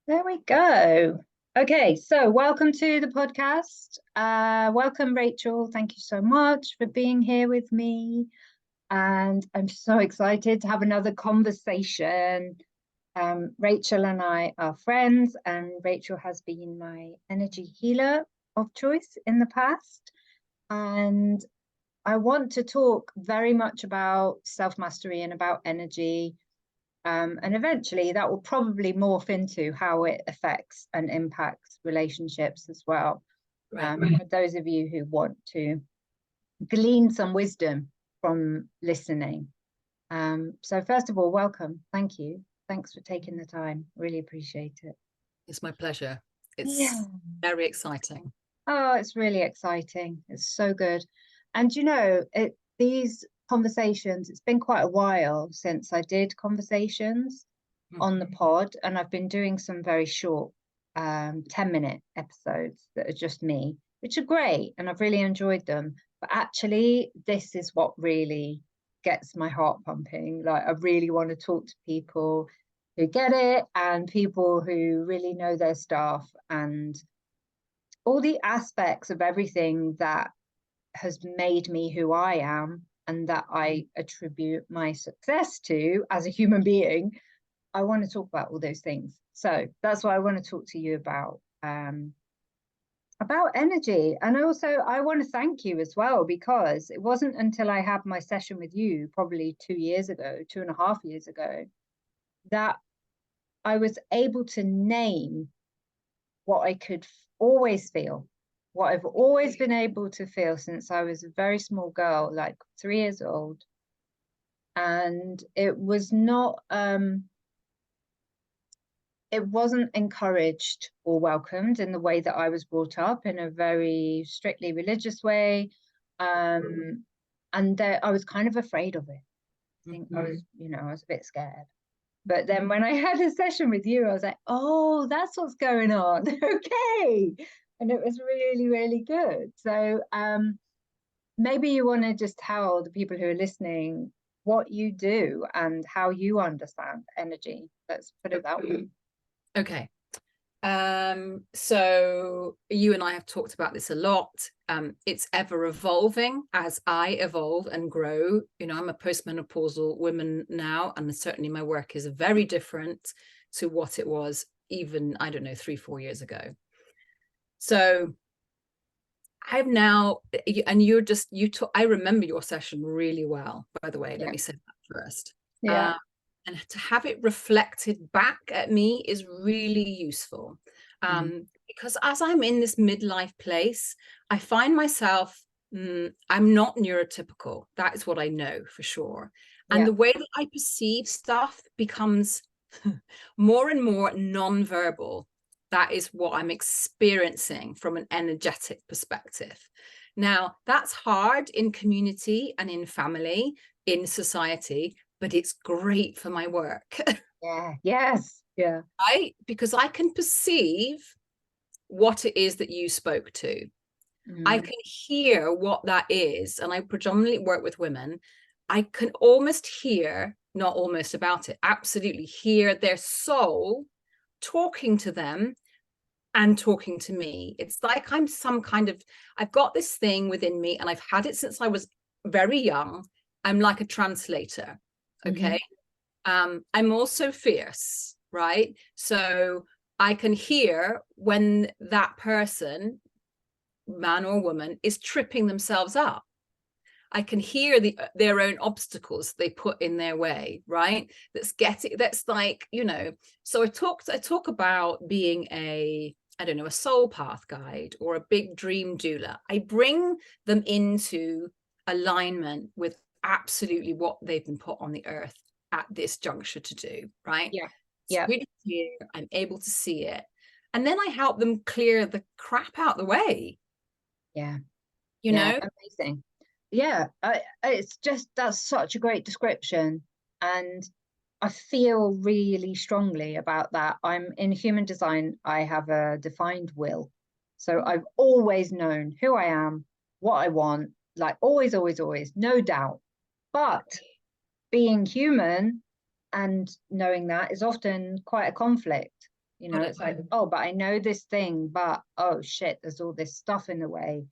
There we go. Okay, so welcome to the podcast. Welcome, Rachel. Thank you so much for being here with me. And I'm so excited to have another conversation. Rachel and I are friends, and Rachel has been my energy healer of choice in the past. And I want to talk very much about self-mastery and about energy. And eventually that will probably morph into how it affects and impacts relationships as well. For those of you who want to glean some wisdom from listening. So first of all, welcome. Thank you. Thanks for taking the time. Really appreciate it. It's my pleasure. It's very exciting. Oh, it's really exciting. It's so good. And these conversations, it's been quite a while since I did conversations on the pod, and I've been doing some very short 10-minute episodes that are just me, which are great, and I've really enjoyed them. But actually, this is what really gets my heart pumping. Like, I really want to talk to people who get it and people who really know their stuff and all the aspects of everything that has made me who I am and that I attribute my success to as a human being. I want to talk about all those things. So that's what I want to talk to you about energy. And also I want to thank you as well, because it wasn't until I had my session with you probably 2.5 years ago, that I was able to name what I could always feel, what I've always been able to feel since I was a very small girl, like 3 years old. And it was not, it wasn't encouraged or welcomed in the way that I was brought up, in a very strictly religious way. And I was kind of afraid of it. I think I was a bit scared. But then when I had a session with you, I was like, oh, that's what's going on. Okay. And it was really, really good. So maybe you want to just tell the people who are listening what you do and how you understand energy. Let's put it that way. Okay. So you and I have talked about this a lot. It's ever evolving as I evolve and grow. I'm a postmenopausal woman now, and certainly my work is very different to what it was even, I don't know, 3-4 years ago. So I've now, and I remember your session really well, by the way. Let me say that first. Yeah. And to have it reflected back at me is really useful. Because as I'm in this midlife place, I find myself, I'm not neurotypical. That is what I know for sure. And the way that I perceive stuff becomes more and more non-verbal. That is what I'm experiencing from an energetic perspective. Now, that's hard in community and in family, in society, but it's great for my work. Yeah. Right? Because I can perceive what it is that you spoke to. I can hear what that is. And I predominantly work with women. I can almost hear, not almost about it, absolutely hear their soul talking to them and talking to me. It's like I'm I've got this thing within me, and I've had it since I was very young. I'm like a translator. Okay. I'm also fierce, right? So I can hear when that person, man or woman, is tripping themselves up. I can hear their own obstacles they put in their way, right? That's like, so I talk about being a soul path guide or a big dream doula. I bring them into alignment with absolutely what they've been put on the earth at this juncture to do, right? Yeah. Really clear. I'm able to see it. And then I help them clear the crap out the way. Yeah. You know? Amazing. Yeah, that's such a great description. And I feel really strongly about that. I'm in human design, I have a defined will. So I've always known who I am, what I want, like always, always, always, no doubt. But being human and knowing that is often quite a conflict. You know, it's like, oh, but I know this thing, but oh shit, there's all this stuff in the way.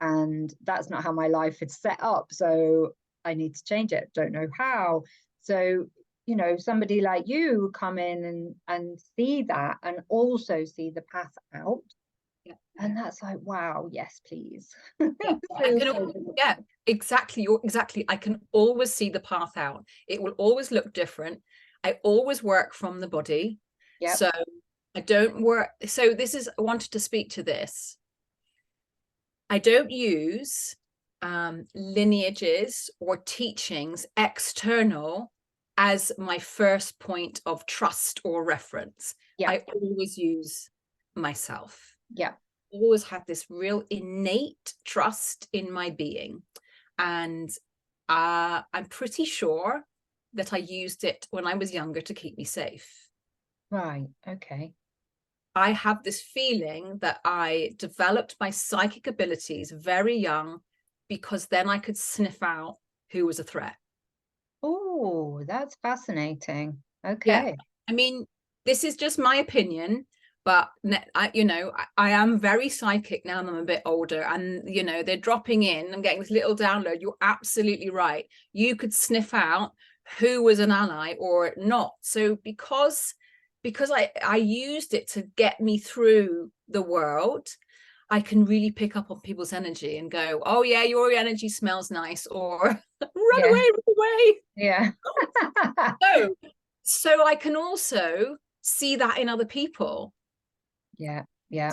And that's not how my life is set up. So I need to change it. Don't know how. So, you know, somebody like you come in and see that and also see the path out. Yeah. And that's like, wow, yes, please. Yeah, yeah, exactly. Exactly. I can always see the path out. It will always look different. I always work from the body. Yep. So I don't work. So this is, I wanted to speak to this. I don't use lineages or teachings external as my first point of trust or reference. Yeah. I always use myself. Yeah. Always had this real innate trust in my being. And I'm pretty sure that I used it when I was younger to keep me safe. Right. Okay. I have this feeling that I developed my psychic abilities very young because then I could sniff out who was a threat. Oh, that's fascinating. Yeah. Okay. I mean, this is just my opinion, but I am very psychic now that I'm a bit older, and they're dropping in. I'm getting this little download. You're absolutely right. You could sniff out who was an ally or not. So because I used it to get me through the world, I can really pick up on people's energy and go, oh yeah, your energy smells nice, or run away, run away. Yeah. So I can also see that in other people. Yeah. Yeah.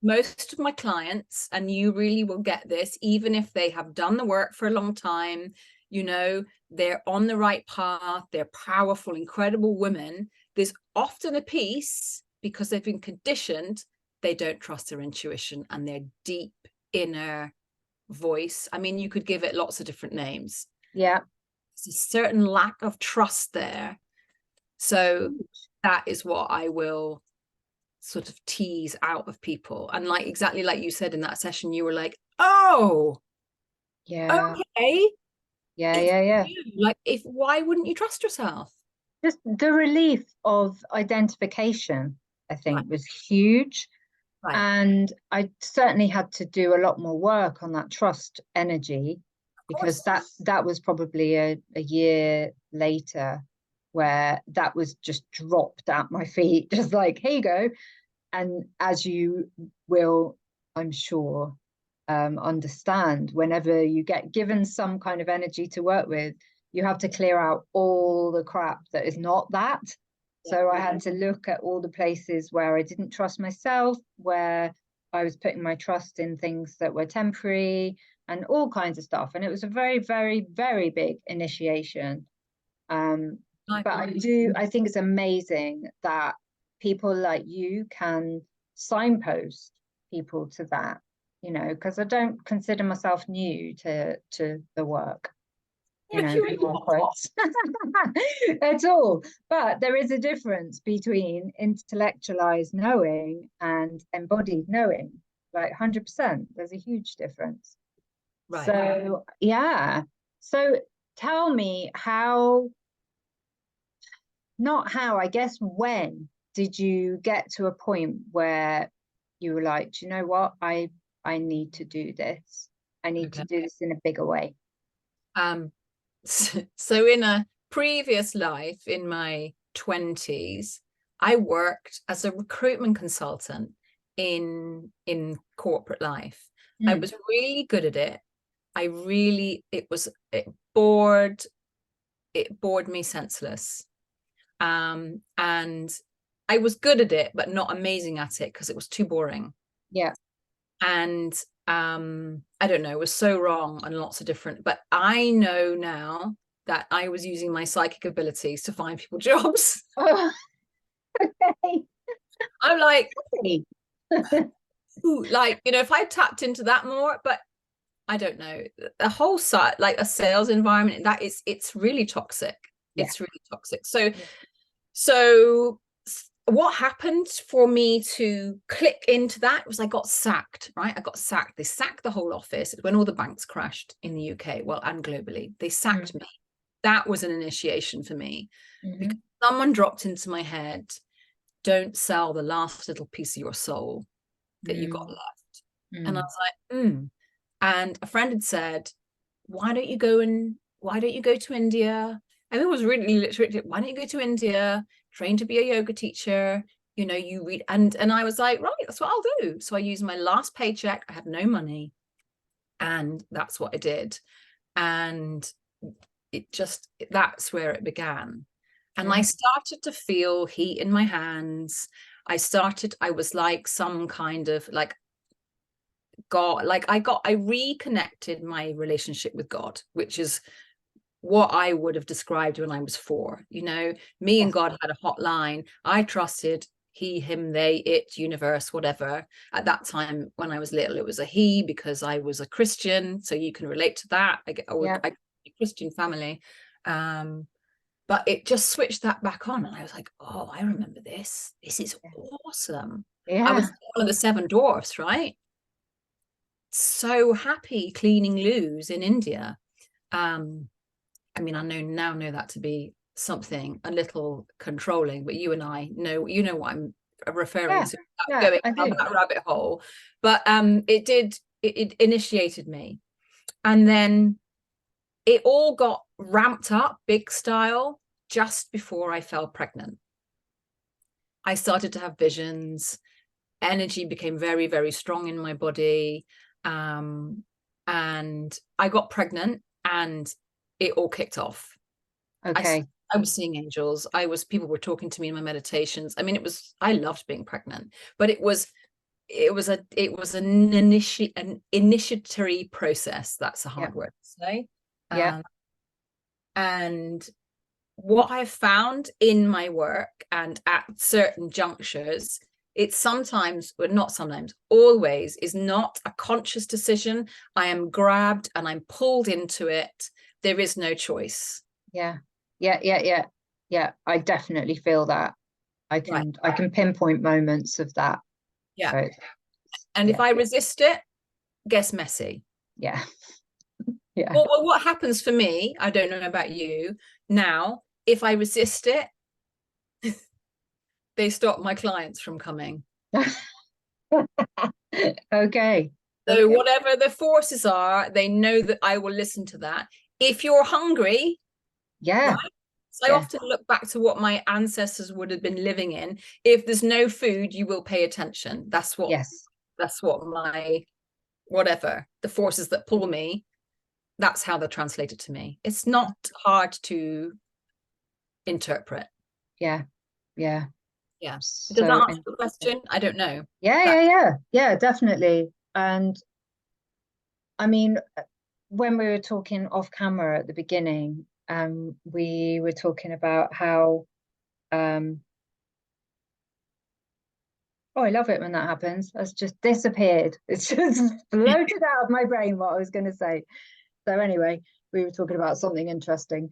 Most of my clients, and you really will get this, even if they have done the work for a long time, they're on the right path, they're powerful, incredible women. There's often a piece, because they've been conditioned, they don't trust their intuition and their deep inner voice. I mean, you could give it lots of different names. Yeah. There's a certain lack of trust there. So that is what I will sort of tease out of people. And exactly like you said in that session, you were like, oh, yeah, okay. Yeah. Why wouldn't you trust yourself? Just the relief of identification, I think, was huge. Right. And I certainly had to do a lot more work on that trust energy, because that was probably a year later where that was just dropped at my feet, just like, here you go. And as you will, I'm sure, understand, whenever you get given some kind of energy to work with, you have to clear out all the crap that is not that. So I had to look at all the places where I didn't trust myself, where I was putting my trust in things that were temporary and all kinds of stuff. And it was a very, very, very big initiation. But I think it's amazing that people like you can signpost people to that, because I don't consider myself new to the work, at all. But there is a difference between intellectualized knowing and embodied knowing, like 100%. There's a huge difference. Right. So yeah. So tell me I guess, when did you get to a point where you were like, do you know what? I need to do this. I need to do this in a bigger way. So in a previous life, in my 20s, I worked as a recruitment consultant in corporate life. I was really good at it. It bored me senseless. And I was good at it, but not amazing at it because it was too boring. Yeah. And I don't know, it was so wrong on lots of different, but I know now that I was using my psychic abilities to find people jobs. Oh, okay. I'm like, ooh, if I tapped into that more, but I don't know, the whole site, like a sales environment, it's really toxic. Yeah. It's really toxic. So what happened for me to click into that was I got sacked, right? I got sacked. They sacked the whole office when all the banks crashed in the UK, well, and globally. They sacked me. That was an initiation for me, because someone dropped into my head, don't sell the last little piece of your soul that you got left. And I was like, And a friend had said, why don't you go to India? I think it was really literally, why don't you go to India, train to be a yoga teacher? You know, you read, and I was like, right, that's what I'll do. So I used my last paycheck. I had no money, and that's what I did. And that's where it began. And I started to feel heat in my hands. I was like some kind of like God, like I reconnected my relationship with God, which is what I would have described when I was 4. You know, me and God had a hotline. I trusted he, him, they, it, universe, whatever. At that time, when I was little, it was a he because I was a Christian. So you can relate to that. I a Christian family. But it just switched that back on. And I was like, oh, I remember this. This is awesome. I was one of the 7 dwarfs, right? So happy cleaning loos in India. I mean, I know that to be something a little controlling, but you and I know, you know what I'm referring to, going down that rabbit hole. But it initiated me. And then it all got ramped up big style just before I fell pregnant. I started to have visions. Energy became very, very strong in my body. And I got pregnant and it all kicked off. Okay. I was seeing angels. People were talking to me in my meditations. I mean, I loved being pregnant, but it was an initiatory process. That's a hard word to say. And what I've found in my work and at certain junctures, it's sometimes, but not sometimes, always is not a conscious decision. I am grabbed and I'm pulled into it. There is no choice. Yeah. I definitely feel that. I can pinpoint moments of that. Yeah. Right. And if I resist it, it gets messy. Yeah. Yeah. Well, what happens for me, I don't know about you now, if I resist it, they stop my clients from coming. Okay. So whatever the forces are, they know that I will listen to that. If you're hungry, right? So I often look back to what my ancestors would have been living in. If there's no food, you will pay attention. That's what my whatever the forces that pull me, that's how they're translated to me. It's not hard to interpret. Yeah. So, does that answer the question? I don't know. Yeah, definitely. And I mean, when we were talking off camera at the beginning, we were talking about how oh, I love it when that happens. It's just disappeared. It's just floated out of my brain what I was going to say. So anyway, we were talking about something interesting.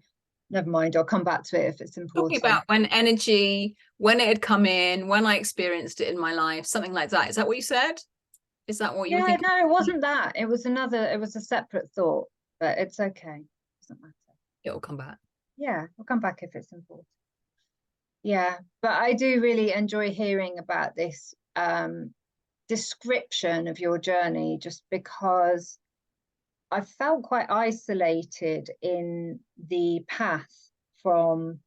Never mind, I'll come back to it if it's important. Talking about when it had come in, when I experienced it in my life, something like that. Is that what you said? Is that what you were thinking? No, it wasn't that. It was a separate thought, but it's okay. Doesn't matter. It'll come back. Yeah, I'll come back if it's important. Yeah, but I do really enjoy hearing about this description of your journey, just because I felt quite isolated in the path from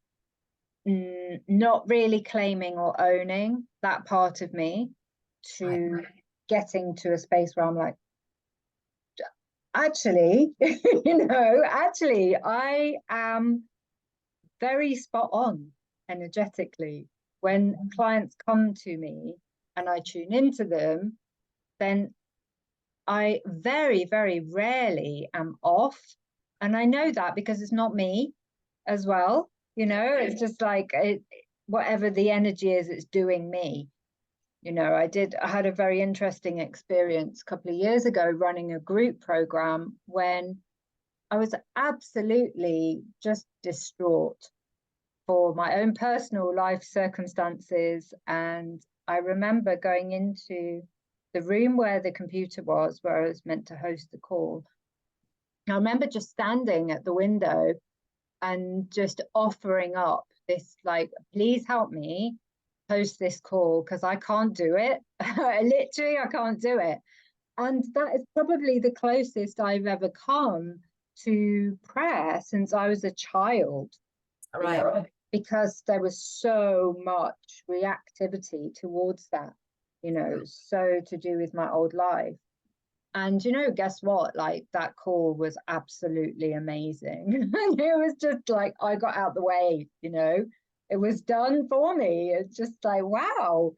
not really claiming or owning that part of me to getting to a space where I'm like, actually, actually, I am very spot on energetically. When clients come to me and I tune into them, then I very, very rarely am off. And I know that because it's not me as well. It's just like whatever the energy is, it's doing me. I had a very interesting experience a couple of years ago running a group program when I was absolutely just distraught for my own personal life circumstances. And I remember going into the room where the computer was, where I was meant to host the call. I remember just standing at the window and just offering up this, like, please help me host this call because I can't do it. Literally, I can't do it. And that is probably the closest I've ever come to prayer since I was a child, you know, because there was so much reactivity towards that, you know, so to do with my old life. And, you know, guess what? Like, that call was absolutely amazing. And it was just like, I got out the way, you know, it was done for me. It's just like, wow.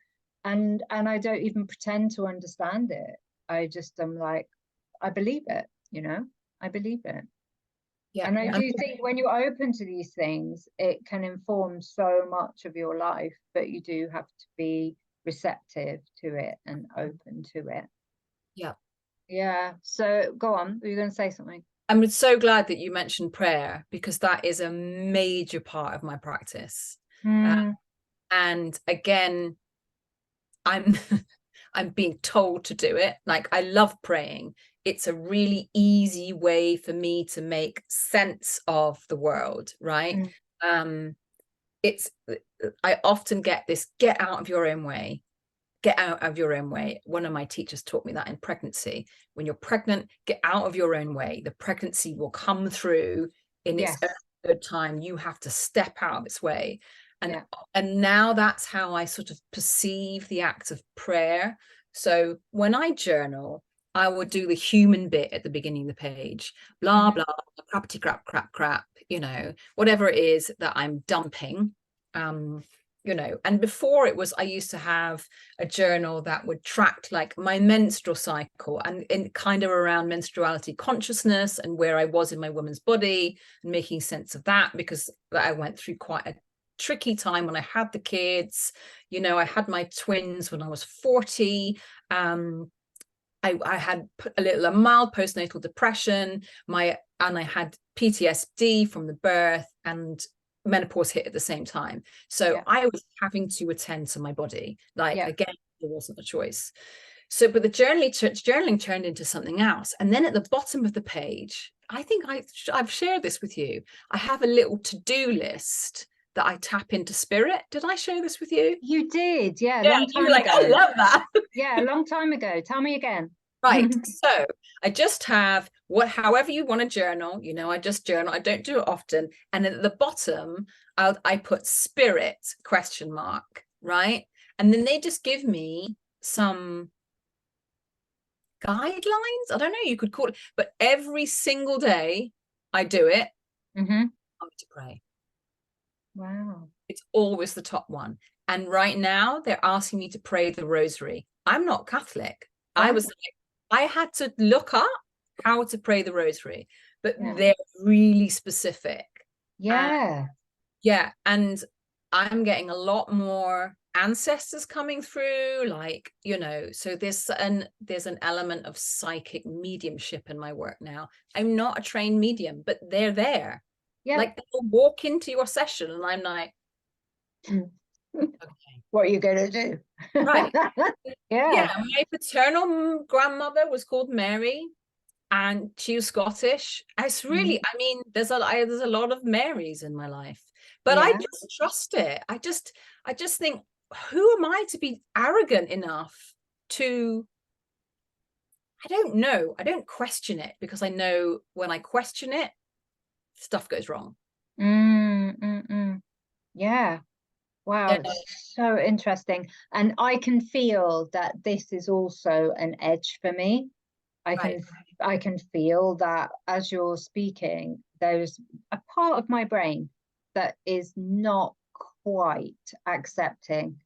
And I don't even pretend to understand it. I just am like, I believe it, you know, I believe it. Yeah. And I do think when you're open to these things, it can inform so much of your life, but you do have to be receptive to it and open to it. Yeah. Yeah. So go on. Were you going to say something? I'm so glad that you mentioned prayer, because that is a major part of my practice. And again, I'm I'm being told to do it. Like, I love praying. It's a really easy way for me to make sense of the world, right? It's I often get this, get out of your own way. Get out of your own way. One of my teachers taught me that in pregnancy. When you're pregnant, get out of your own way. The pregnancy will come through in its own good time. You have to step out of its way. And now that's how I sort of perceive the act of prayer. So when I journal, I would do the human bit at the beginning of the page, blah, blah, crappity crap, crap, crap, you know, whatever it is that I'm dumping. You know, and before it was, I used to have a journal that would track like my menstrual cycle and in kind of around menstruality consciousness and where I was in my woman's body and making sense of that, because I went through quite a tricky time when I had the kids. You know, I had my twins when I was 40. I had a mild postnatal depression, and I had PTSD from the birth, and menopause hit at the same time. So I was having to attend to my body. Like, again, there wasn't a choice. So, but the journaling turned into something else. And then at the bottom of the page, I think I've shared this with you. I have a little to-do list that I tap into spirit. Did I share this with you? You did, yeah, a long time ago. I love that. Yeah, a long time ago. Tell me again. Right. So I just have however you want to journal, you know, I just journal. I don't do it often. And at the bottom, I put spirit ? Right. And then they just give me some guidelines. I don't know, you could call it, but every single day I do it. I'm to pray. Wow. It's always the top one. And right now they're asking me to pray the rosary. I'm not Catholic. I was like, I had to look up how to pray the rosary, but they're really specific. Yeah. And I'm getting a lot more ancestors coming through, like, you know, so there's an element of psychic mediumship in my work now. I'm not a trained medium, but they're there. Like, they'll walk into your session and I'm like, okay, what are you going to do? Right. Yeah, my paternal grandmother was called Mary, and she was Scottish. It's really, I mean, there's a lot of Marys in my life, but I just trust it. I just think, who am I to be arrogant enough to, I don't know. I don't question it, because I know when I question it, stuff goes wrong. Yeah. Wow, so interesting. And I can feel that this is also an edge for me. I can feel that as you're speaking, there's a part of my brain that is not quite accepting,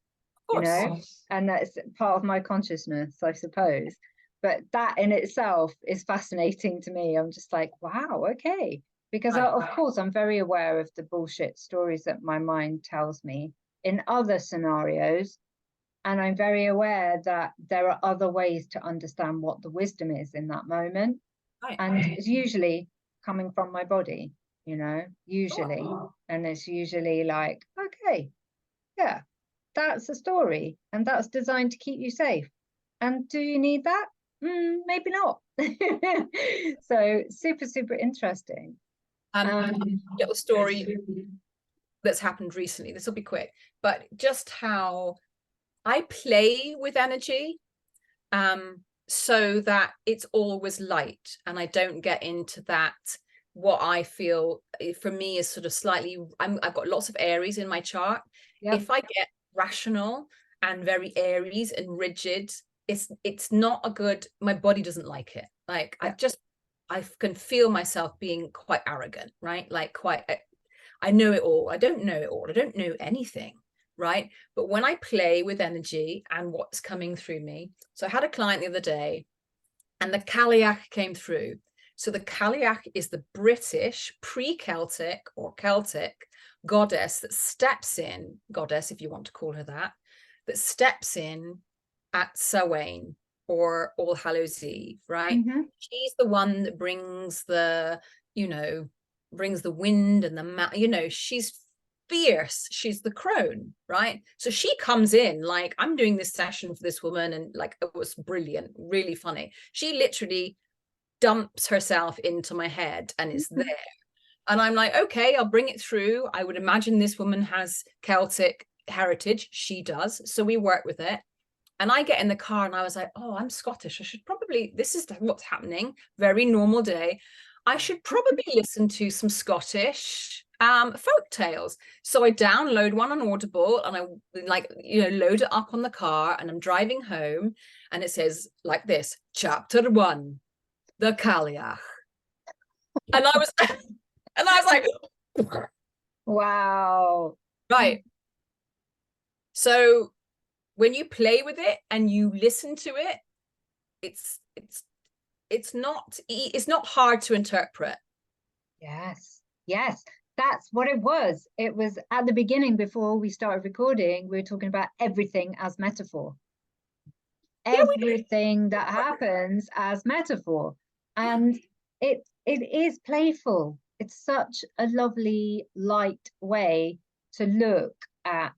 you know, and that's part of my consciousness, I suppose. But that in itself is fascinating to me. I'm just like, wow, okay. Because of course, I'm very aware of the bullshit stories that my mind tells me in other scenarios. And I'm very aware that there are other ways to understand what the wisdom is in that moment. And it's usually coming from my body, you know, usually. And it's usually like, okay, yeah, that's a story. And that's designed to keep you safe. And do you need that? Maybe not. So super, super interesting. Little story that's happened recently. This will be quick. but just how I play with energy, so that it's always light, and I don't get into that, what I feel for me is sort of slightly, I've got lots of Aries in my chart. Yep. If I get rational and very Aries and rigid, it's not a good, my body doesn't like it. Like, Yep. I can feel myself being quite arrogant, right? Like, quite, I know it all. I don't know it all. I don't know anything, right? But when I play with energy and what's coming through me. So I had a client the other day, and the Cailleach came through. So the Cailleach is the British pre-Celtic or Celtic goddess that steps in, goddess if you want to call her that steps in at Samhain or All Hallows Eve, right? Mm-hmm. She's the one that brings the, brings the wind and the, she's fierce. She's the crone, right? So she comes in like, I'm doing this session for this woman, and like, it was brilliant, really funny. She literally dumps herself into my head and is there. And I'm like, okay, I'll bring it through. I would imagine this woman has Celtic heritage. She does. So we work with it. And I get in the car and I was like, oh, I'm Scottish. I should probably, this is what's happening. Very normal day. I should probably listen to some Scottish folk tales. So I download one on Audible, and I load it up on the car, and I'm driving home, and it says like this: Chapter 1, the Cailleach. And I was like, Wow. right. So when you play with it and you listen to it, it's not hard to interpret. Yes. Yes. That's what it was. It was at the beginning, before we started recording, we were talking about everything as metaphor. Everything that happens as metaphor. And it is playful. It's such a lovely, light way to look at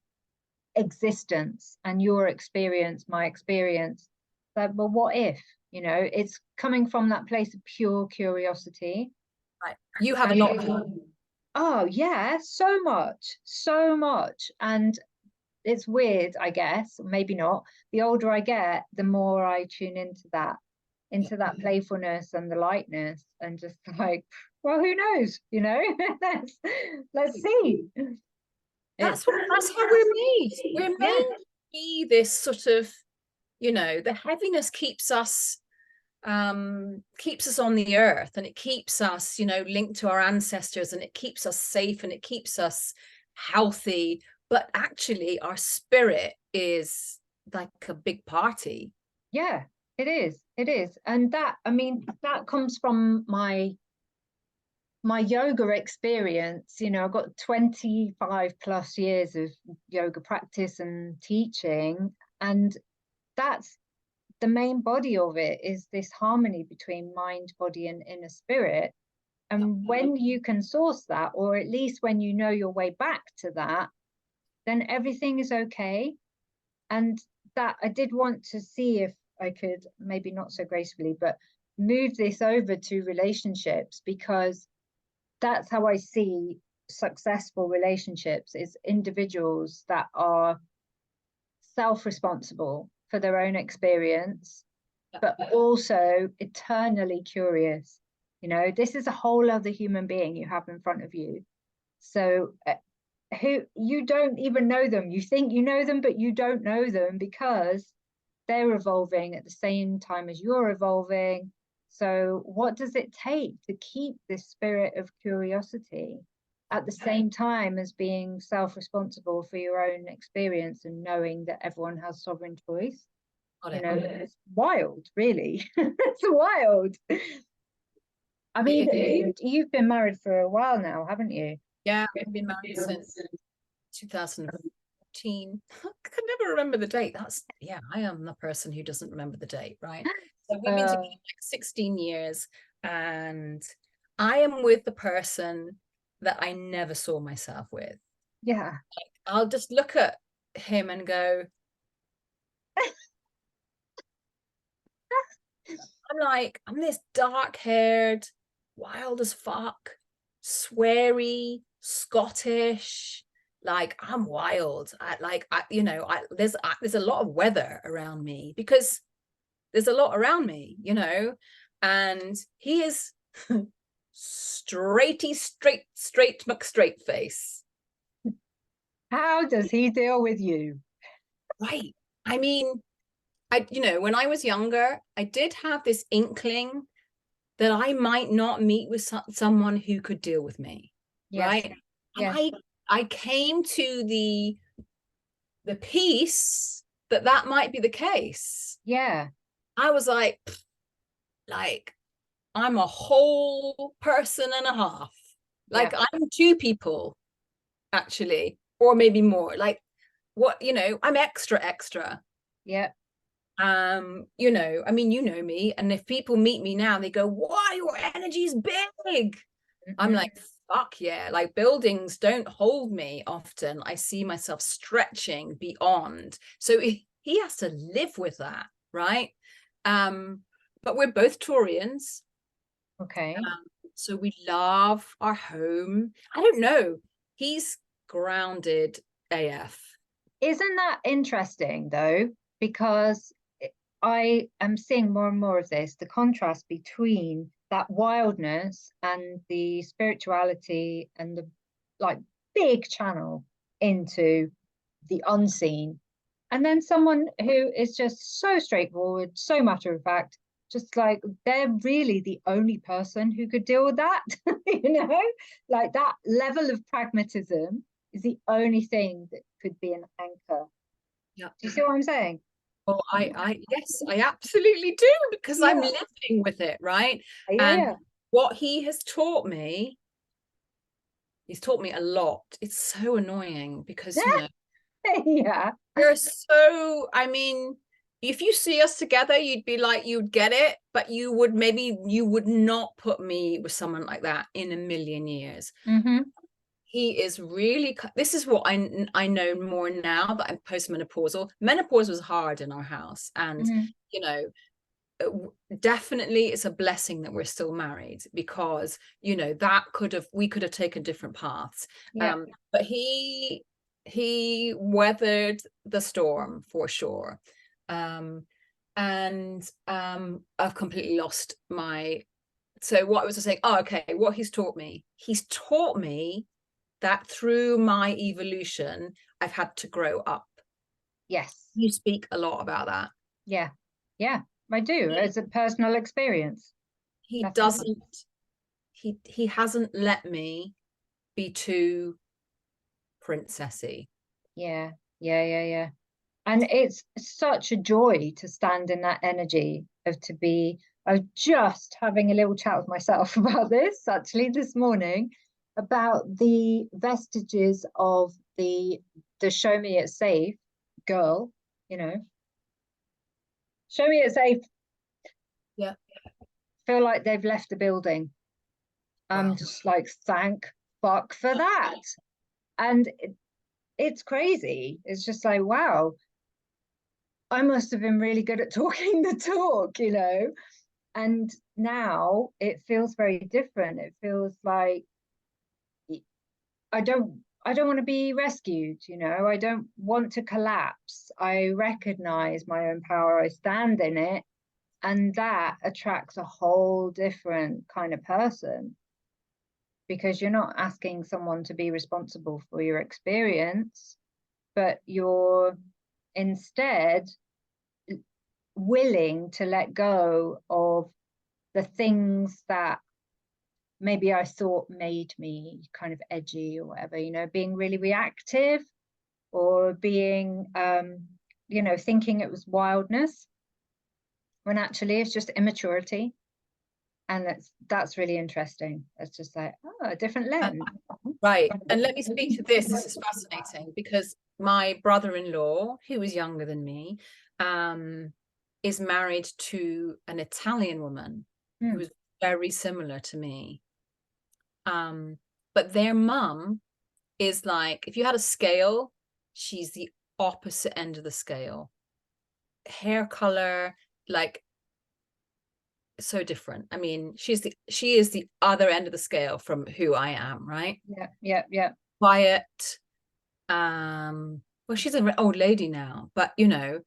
existence and your experience, my experience. Like, but what if, it's coming from that place of pure curiosity. Right. You have a lot. Oh yeah, so much. And it's weird, I guess, maybe not. The older I get, the more I tune into that playfulness and the lightness, and just like, well, who knows, let's see. That's how we're made. We're made to be this sort of, the heaviness keeps us on the earth, and it keeps us, linked to our ancestors, and it keeps us safe, and it keeps us healthy. But actually our spirit is like a big party. Yeah, it is. And that, I mean, that comes from my yoga experience. I've got 25 plus years of yoga practice and teaching, and that's the main body of it, is this harmony between mind, body, and inner spirit. And when you can source that, or at least when you know your way back to that, then everything is okay. And that I did want to see if I could, maybe not so gracefully, but move this over to relationships, because that's how I see successful relationships, is individuals that are self-responsible for their own experience, but also eternally curious. This is a whole other human being you have in front of you. So who, you don't even know them. You think you know them, but you don't know them, because they're evolving at the same time as you're evolving. So what does it take to keep this spirit of curiosity at the same time as being self-responsible for your own experience, and knowing that everyone has sovereign choice? It's wild, really. It's wild. I mean, you've been married for a while now, haven't you? Yeah, I've been married since 2014. I can never remember the date. I am the person who doesn't remember the date, right? So we've been together like 16 years, and I am with the person that I never saw myself with. Yeah. I'll just look at him and go, I'm this dark-haired, wild as fuck, sweary, Scottish, like I'm wild. There's a lot of weather around me because there's a lot around me, and he is straight McStraight face. How does he deal with you? Right. I mean, when I was younger, I did have this inkling that I might not meet with someone who could deal with me. Yes. Right. And Yeah. I came to the peace that might be the case. Yeah. I was like I'm a whole person and a half. Like Yeah. I'm two people, actually, or maybe more. Like I'm extra. Yeah. I mean, you know me, and if people meet me now, they go, "Wow, your energy's big." I'm like, fuck yeah. Like buildings don't hold me often. I see myself stretching beyond. So he has to live with that, right? But we're both Taurians. Okay. So we love our home. I don't know. He's grounded AF. Isn't that interesting though? Because I am seeing more and more of this, the contrast between that wildness and the spirituality and the like big channel into the unseen. And then someone who is just so straightforward, so matter of fact, just like they're really the only person who could deal with that, like that level of pragmatism is the only thing that could be an anchor. Yeah. Do you see what I'm saying? Oh, yes, I absolutely do, because I'm Yeah, living with it, right? yeah, And yeah. what he's taught me a lot. It's so annoying because, Yeah. you're so, I mean, if you see us together, you'd be like, you'd get it, but you would not put me with someone like that in a million years. Mm-hmm. He is really, this is what I know more now that I'm postmenopausal. Menopause was hard in our house, and Mm-hmm. you know definitely it's a blessing that we're still married, because that we could have taken different paths. Yeah. But he weathered the storm for sure. And I've completely lost my, so what was I saying? Oh, okay. What he's taught me that through my evolution, I've had to grow up. Yes. You speak a lot about that. Yeah. Yeah. I do. It's a personal experience. He Definitely. doesn't, he hasn't let me be too princessy. Yeah. Yeah. Yeah. Yeah. And it's such a joy to stand in that energy of to be. I was just having a little chat with myself about this actually this morning, about the vestiges of the show me it's safe girl, you know. Show me it's safe. Yeah. Feel like they've left the building. I'm Wow. just like, thank fuck for that. And it's crazy. It's just like, wow, I must have been really good at talking the talk, And now it feels very different. It feels like I don't want to be rescued, I don't want to collapse. I recognize my own power. I stand in it. And that attracts a whole different kind of person, because you're not asking someone to be responsible for your experience, but you're instead willing to let go of the things that maybe I thought made me kind of edgy or whatever, being really reactive, or being, thinking it was wildness when actually it's just immaturity. And that's really interesting. It's just like, oh, a different lens. Right. And let me speak to this. This is fascinating, because my brother-in-law, who was younger than me, is married to an Italian woman who is very similar to me. But their mum is like, if you had a scale, she's the opposite end of the scale. Hair color, like, so different. I mean, she is the other end of the scale from who I am, right? Yeah, yeah, yeah. Quiet, well, she's an old lady now, but you know,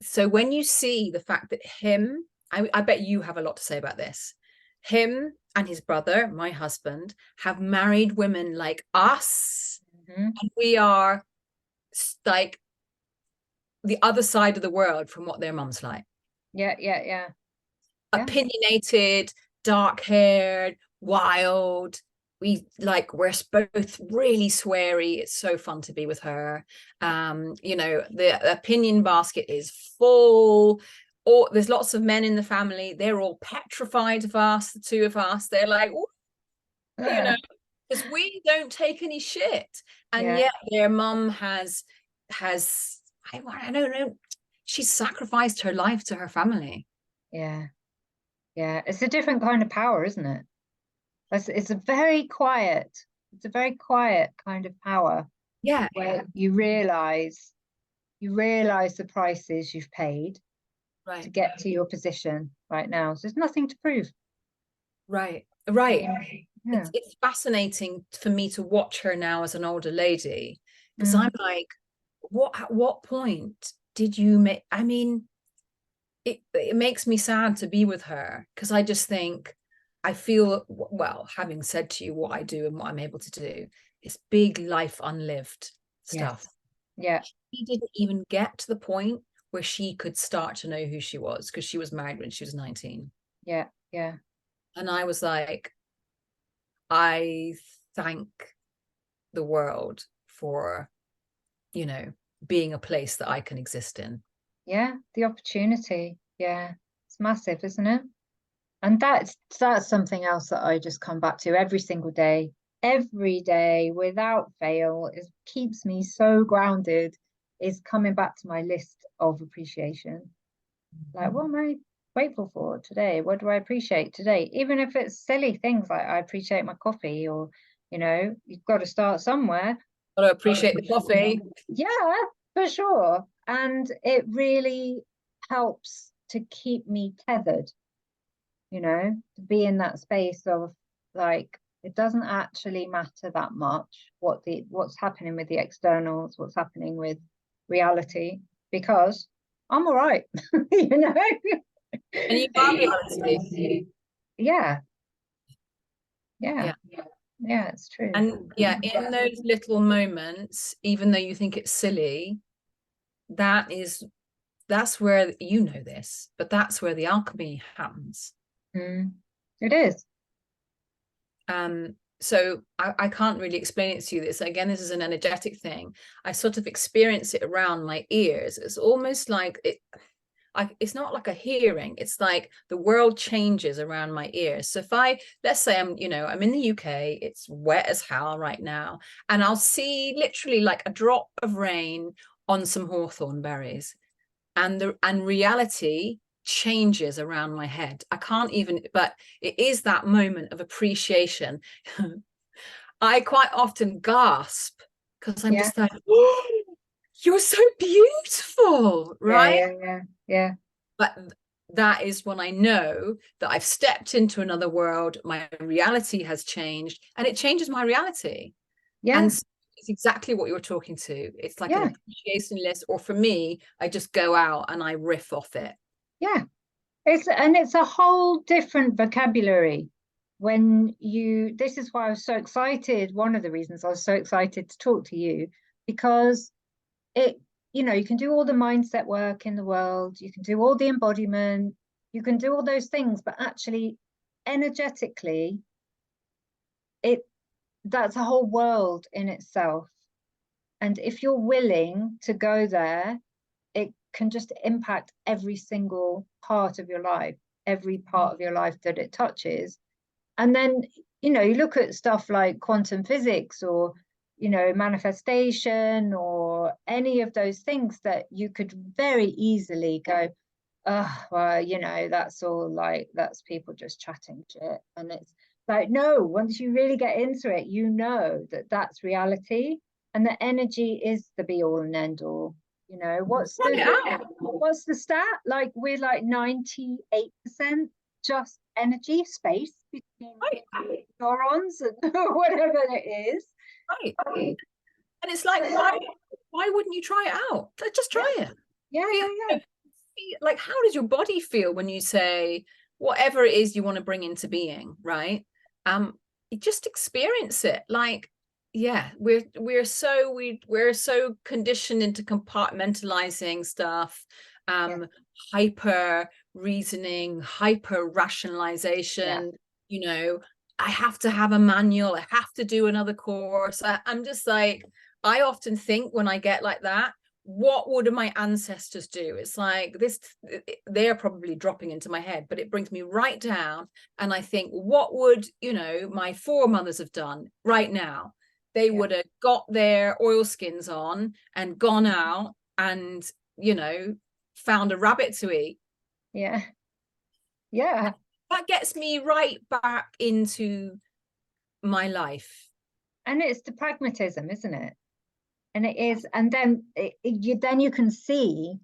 so when you see the fact that him, I bet you have a lot to say about this. Him and his brother, my husband, have married women like us, and we are like the other side of the world from what their mum's like. Yeah. Opinionated, dark-haired, wild. We're both really sweary. It's so fun to be with her. You know, the opinion basket is full. Or there's lots of men in the family. They're all petrified of us, the two of us. They're like, you know, because we don't take any shit. And yet their mum has I don't know, she's sacrificed her life to her family. Yeah. It's a different kind of power, isn't it? It's a very quiet kind of power. Yeah. Where you realize the prices you've paid to get to your position right now. So there's nothing to prove. Right. Yeah. It's fascinating for me to watch her now as an older lady, because I'm like, at what point did you make? I mean, it makes me sad to be with her, because I just think, I feel, well, having said to you what I do and what I'm able to do, it's big life unlived stuff. Yeah. She didn't even get to the point where she could start to know who she was, because she was married when she was 19. Yeah. And I was like, I thank the world for, you know, being a place that I can exist in. Yeah, the opportunity. Yeah, it's massive, isn't it? And that's something else that I just come back to every single day, without fail. It keeps me so grounded, is coming back to my list of appreciation. Like, what am I grateful for today? What do I appreciate today? Even if it's silly things, like I appreciate my coffee, or, you know, you've got to start somewhere. Got to appreciate the coffee. Yeah, for sure. And it really helps to keep me tethered, you know, to be in that space of, like, it doesn't actually matter that much what's happening with the externals, what's happening with reality, because I'm all right. You know. And you are reality. Yeah, it's true. And yeah, in those little moments, even though you think it's silly, that's where, you know this, but that's where the alchemy happens. It is. So I can't really explain it to you. This again, this is an energetic thing. I sort of experience it around my ears. It's almost like it's not like a hearing. It's like the world changes around my ears. So let's say I'm in the UK, it's wet as hell right now, and I'll see literally like a drop of rain on some hawthorn berries, and reality changes around my head. I can't even, but it is that moment of appreciation. I quite often gasp, because I'm just like, oh, you're so beautiful, right? Yeah. But that is when I know that I've stepped into another world, my reality has changed, and it changes my reality. And it's exactly what you're talking to. It's like an appreciation list, or for me, I just go out and I riff off it. Yeah. It's a whole different vocabulary. This is why I was so excited. One of the reasons I was so excited to talk to you, because you can do all the mindset work in the world, you can do all the embodiment, you can do all those things, but actually energetically, that's a whole world in itself. And if you're willing to go there, it can just impact every single part of your life, every part of your life that it touches. And then, you look at stuff like quantum physics, or, manifestation, or any of those things that you could very easily go, oh, well, that's all, like, that's people just chatting shit. And it's like, no, once you really get into it, that that's reality, and the energy is the be all and end all. What's the stat? Like, we're like 98% just energy, space between neurons and whatever it is. Right. And it's like, why wouldn't you try it out? Like, just try it. Yeah. Like, how does your body feel when you say whatever it is you want to bring into being, right? You just experience it. Like, yeah, we're so conditioned into compartmentalizing stuff, hyper reasoning, hyper rationalization. You know, I have to have a manual, I have to do another course. I'm just like, I often think when I get like that, what would my ancestors do? It's like this, they're probably dropping into my head, but it brings me right down. And I think, what would, you know, my foremothers have done right now? They would have got their oilskins on and gone out and, you know, found a rabbit to eat. Yeah. That gets me right back into my life. And it's the pragmatism, isn't it? And it is, and then you can see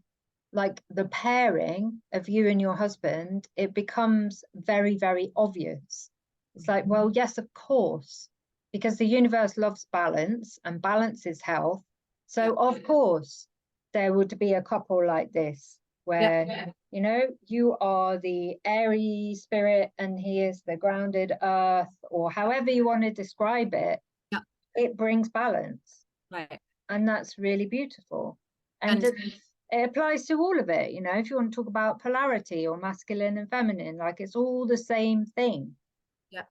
like the pairing of you and your husband, it becomes very, very obvious. It's like, well, yes, of course, because the universe loves balance and balance is health. So of course there would be a couple like this where you know, you are the airy spirit and he is the grounded earth, or however you want to describe it. It brings balance, right? And that's really beautiful. And it applies to all of it. You know, if you want to talk about polarity or masculine and feminine, like it's all the same thing. Yeah.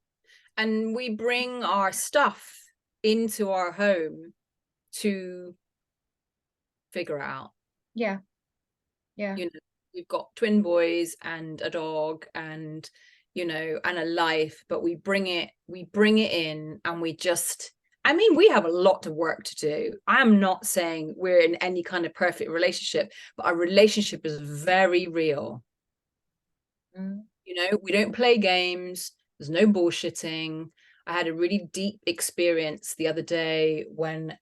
And we bring our stuff into our home to figure out. Yeah. You know, we've got twin boys and a dog and, you know, and a life, but we bring it in, and we just, I mean, we have a lot of work to do. I'm not saying we're in any kind of perfect relationship, but our relationship is very real. You know, we don't play games. There's no bullshitting. I had a really deep experience the other day when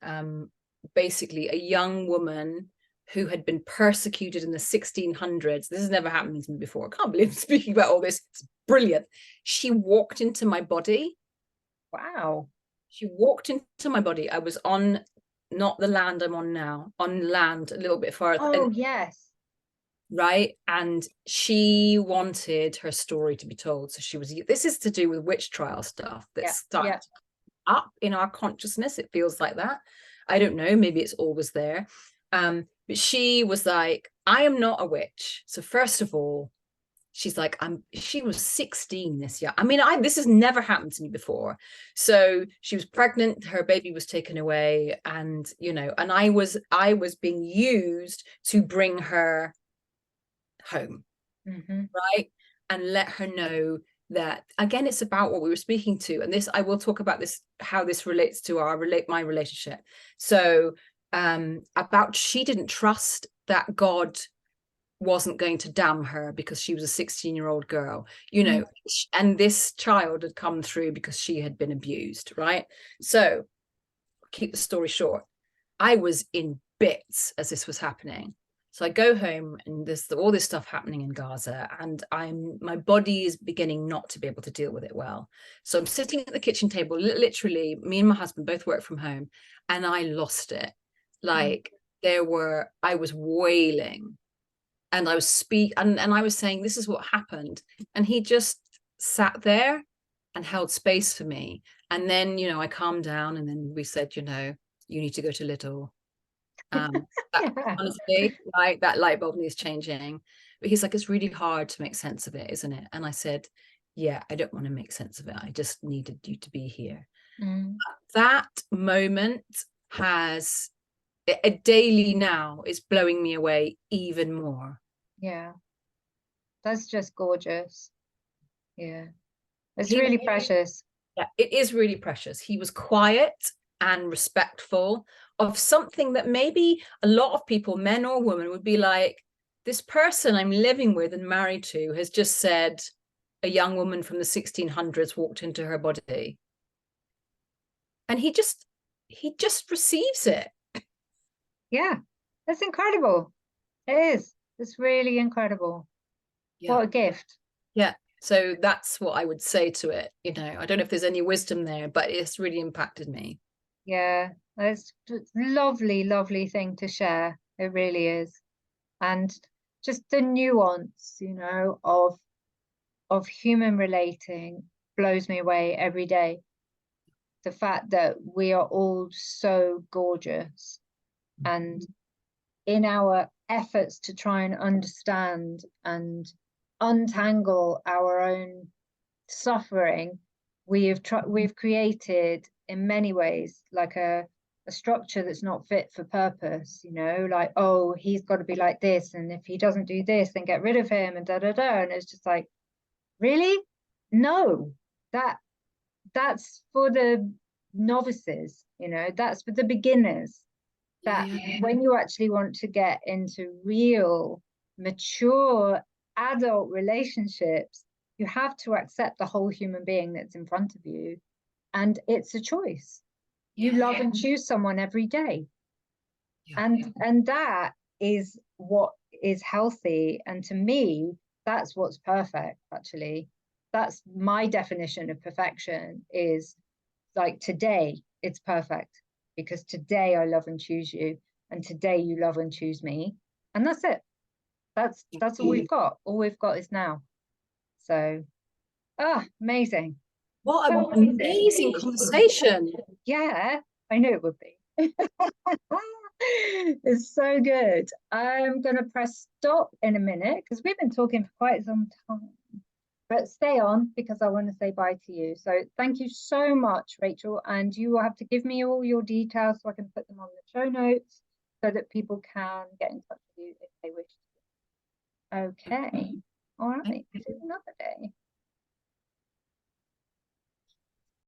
basically a young woman who had been persecuted in the 1600s. This has never happened to me before. I can't believe I'm speaking about all this. It's brilliant. She walked into my body. Wow. She walked into my body. I was on not the land I'm on now, on land a little bit farther. Oh, yes. Right. And she wanted her story to be told. So she was, this is to do with witch trial stuff that's starting up in our consciousness. It feels like that. I don't know, maybe it's always there. But she was like, I am not a witch. So first of all, she's like, she was 16 this year. I mean, this has never happened to me before. So she was pregnant, her baby was taken away, and you know, and I was being used to bring her home, right? And let her know that, again, it's about what we were speaking to. And this, I will talk about this, how this relates to my relationship. So about, she didn't trust that God wasn't going to damn her because she was a 16-year-old girl, you know, and this child had come through because she had been abused, right? So keep the story short, I was in bits as this was happening. So I go home and there's all this stuff happening in Gaza, and my body is beginning not to be able to deal with it well. So I'm sitting at the kitchen table, literally, me and my husband both work from home, and I lost it. Like I was wailing, and I was and I was saying, this is what happened. And he just sat there and held space for me. And then, you know, I calmed down, and then we said, you know, you need to go to Little. Honestly, like that light bulb needs changing. But he's like, it's really hard to make sense of it, isn't it? And I said, yeah, I don't want to make sense of it. I just needed you to be here. That moment has a daily now is blowing me away even more. Yeah, that's just gorgeous. Yeah, it's really precious. Yeah, it is really precious. He was quiet and respectful of something that maybe a lot of people, men or women, would be like, this person I'm living with and married to has just said a young woman from the 1600s walked into her body. And he just receives it. Yeah, that's incredible. It is. It's really incredible. Yeah. What a gift. Yeah. So that's what I would say to it. You know, I don't know if there's any wisdom there, but it's really impacted me. Yeah, it's lovely, lovely thing to share. It really is. And just the nuance, you know, of human relating blows me away every day. The fact that we are all so gorgeous, and in our efforts to try and understand and untangle our own suffering, we've created in many ways like a structure that's not fit for purpose, you know, like, oh, he's got to be like this, and if he doesn't do this, then get rid of him, and da da da. And it's just like, really? No, that that's for the novices, you know, that's for the beginners. That when you actually want to get into real, mature adult relationships, you have to accept the whole human being that's in front of you. And it's a choice. You love and choose someone every day. And that is what is healthy. And to me, that's what's perfect, actually. That's my definition of perfection, is like today, it's perfect because today I love and choose you, and today you love and choose me. And that's it. That's all we've got. All we've got is now. So, amazing. What So an amazing conversation. Yeah, I knew it would be. It's so good. I'm going to press stop in a minute because we've been talking for quite some time. But stay on because I want to say bye to you. So thank you so much, Rachel. And you will have to give me all your details so I can put them on the show notes so that people can get in touch with you if they wish to. Okay. All right. See you another day.